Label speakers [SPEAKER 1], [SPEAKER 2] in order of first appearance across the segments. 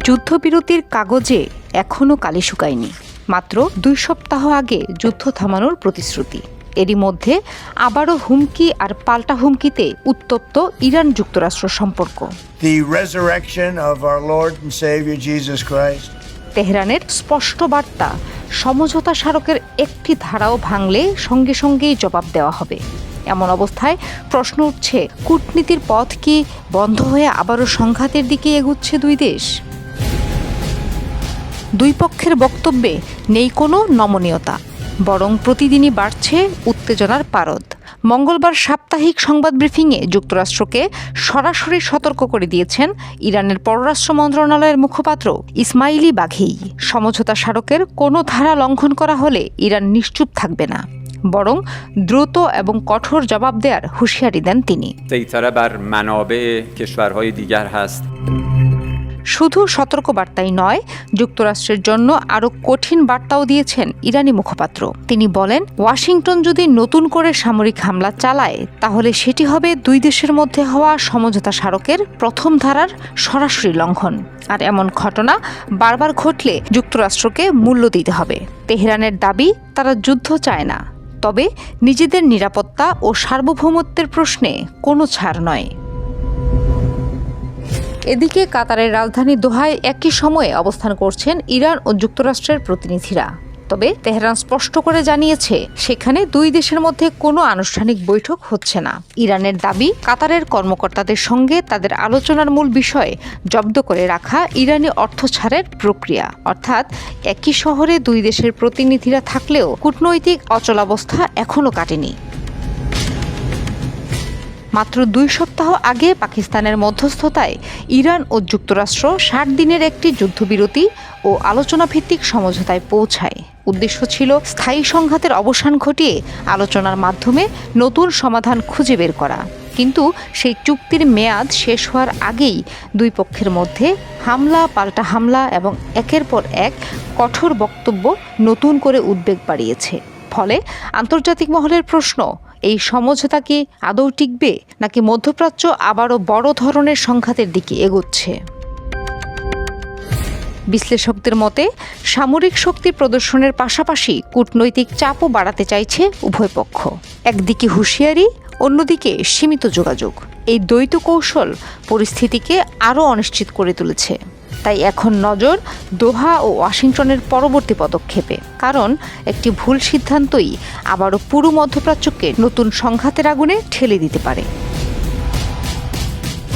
[SPEAKER 1] যুদ্ধবিরতির কাগজে এখনও কালি শুকায়নি। মাত্র 2 সপ্তাহ আগে যুদ্ধ থামানোর প্রতিশ্রুতি। এরই মধ্যে আবারও হুমকি আর পাল্টা হুমকিতে উত্তপ্ত ইরান যুক্তরাষ্ট্র সম্পর্ক।
[SPEAKER 2] The resurrection of our Lord and Savior Jesus Christ.
[SPEAKER 1] তেহরানের স্পষ্ট বার্তা, সমঝোতা স্মারকের একটি ধারাও ভাঙলে সঙ্গে সঙ্গেই জবাব দেওয়া হবে। এমন অবস্থায় প্রশ্ন উঠছে, কূটনীতির পথ কি বন্ধ হয়ে আবারও সংঘাতের দিকে এগুচ্ছে দুই দেশ? দুই পক্ষের বক্তব্যে নেই কোনো নমনীয়তা, বরং প্রতিদিনই বাড়ছে উত্তেজনার পারদ। মঙ্গলবার সাপ্তাহিক সংবাদ ব্রিফিংয়ে যুক্তরাষ্ট্রকে সরাসরি সতর্ক করে দিয়েছেন ইরানের পররাষ্ট্র মন্ত্রণালয়ের মুখপাত্র ইসমাইলি বাঘেই। সমঝোতা স্মারকের কোনো ধারা লঙ্ঘন করা হলে ইরান নিশ্চুপ থাকবে না, বরং দ্রুত এবং কঠোর জবাব দেওয়ার হুঁশিয়ারি দেন তিনি। শুধু সতর্ক বার্তাই নয়, যুক্তরাষ্ট্রের জন্য আরও কঠিন বার্তাও দিয়েছেন ইরানি মুখপাত্র। তিনি বলেন, ওয়াশিংটন যদি নতুন করে সামরিক হামলা চালায়, তাহলে সেটি হবে দুই দেশের মধ্যে হওয়া সমঝোতা স্মারকের প্রথম ধারার সরাসরি লঙ্ঘন। আর এমন ঘটনা বারবার ঘটলে যুক্তরাষ্ট্রকে মূল্য দিতে হবে। তেহরানের দাবি, তারা যুদ্ধ চায় না, তবে নিজেদের নিরাপত্তা ও সার্বভৌমত্বের প্রশ্নে কোনো ছাড় নয়। এদিকে কাতারের রাজধানী দোহায় একই সময়ে অবস্থান করছেন ইরান ও যুক্তরাষ্ট্রের প্রতিনিধিরা। তবে তেহরান স্পষ্ট করে জানিয়েছে, সেখানে দুই দেশের মধ্যে কোনো আনুষ্ঠানিক বৈঠক হচ্ছে না। ইরানের দাবি, কাতারের কর্মকর্তাদের সঙ্গে তাদের আলোচনার মূল বিষয় জব্দ করে রাখা ইরানি অর্থ ছাড়ের প্রক্রিয়া। অর্থাৎ একই শহরে দুই দেশের প্রতিনিধিরা থাকলেও কূটনৈতিক অচলাবস্থা এখনও কাটেনি। মাত্র 2 সপ্তাহ আগে পাকিস্তানের মধ্যস্থতায় ইরান ও যুক্তরাষ্ট্র 60 দিনের একটি যুদ্ধবিরতি ও আলোচনা ভিত্তিক সমঝোতায় পৌঁছায়। উদ্দেশ্য ছিল স্থায়ী সংঘাতের অবসান ঘটিয়ে আলোচনার মাধ্যমে নতুন সমাধান খুঁজে বের করা। কিন্তু সেই চুক্তির মেয়াদ শেষ হওয়ার আগেই দুই পক্ষের মধ্যে হামলা, পাল্টা হামলা এবং একের পর এক কঠোর বক্তব্য নতুন করে উদ্বেগ বাড়িয়েছে। ফলে আন্তর্জাতিক মহলের প্রশ্ন, এই সমঝোতা কি আদৌ টিকবে, নাকি মধ্যপ্রাচ্য আবারও বড় ধরনের সংঘাতের দিকে এগোচ্ছে? বিশ্লেষকদের মতে, সামরিক শক্তি প্রদর্শনের পাশাপাশি কূটনৈতিক চাপও বাড়াতে চাইছে উভয় পক্ষ। একদিকে হুঁশিয়ারি, অন্যদিকে সীমিত যোগাযোগ। এই দ্বৈত কৌশল পরিস্থিতিকে আরও অনিশ্চিত করে তুলেছে। তাই এখন নজর দোহা ও ওয়াশিংটনের পরবর্তী পদক্ষেপে, কারণ একটি ভুল সিদ্ধান্তই আবারও পুরো মধ্যপ্রাচ্যকে নতুন সংঘাতের আগুনে ঠেলে দিতে পারে।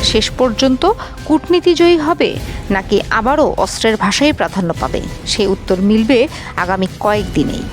[SPEAKER 1] শেষ পর্যন্ত কূটনীতি জয়ী হবে, নাকি আবারও অস্ত্রের ভাষাই প্রাধান্য পাবে, সেই উত্তর মিলবে আগামী কয়েকদিনেই।